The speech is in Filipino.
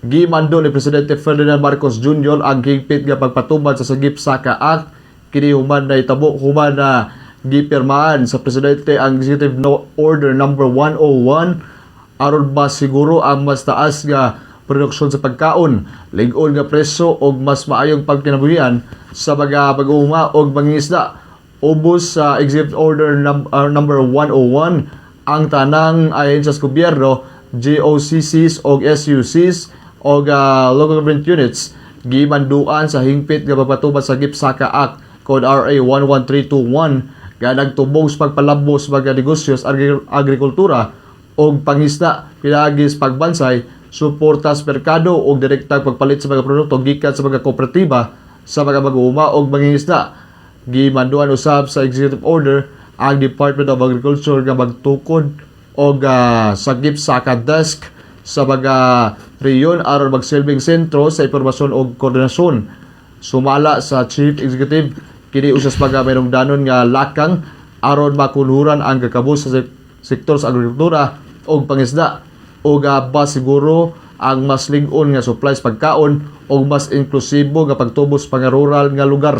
Gimando ni Presidente Ferdinand Marcos Jr. ang higpit nga pagpatubad sa Sagip Saka Act. Kini human na itabo human na gipirmahan sa Presidente ang Executive Order number 101 aron ba siguro ang mas taas nga produksyon sa pagkaon, lig-on nga presyo og mas maayong pagkinabuhian sa mga pag-uuma og mangingisda. Ubos sa Executive Order number 101 ang tanang ahensya sa gobyerno, GOCCs o SUCs o local government units gimanduan sa hingpit nga pagpatubad sa Sagip Saka Act Code RA 11321 nga nagtubog sa pagpalabos mga negosyos agrikultura o pangisda pinagis pagbansay suporta sa merkado o direktang pagpalit sa mga produkto gikan sa mga kooperatiba sa mga mag-uuma o mangingisda. Gimanduan usab sa executive order ang Department of Agriculture nga magtukod og Sagip Saka Desk sa mga reyon aron magsilbing sentro sa impormasyon o koordinasyon. Sumala sa Chief Executive kini usas mga mayroong nga lakang aron makunhuran ang kakabus sa sektor sa agrikultura o pangisda o ba siguro ang mas lig-on nga supplies pagkaon o mas inklusibo nga pagtubos pang rural nga lugar.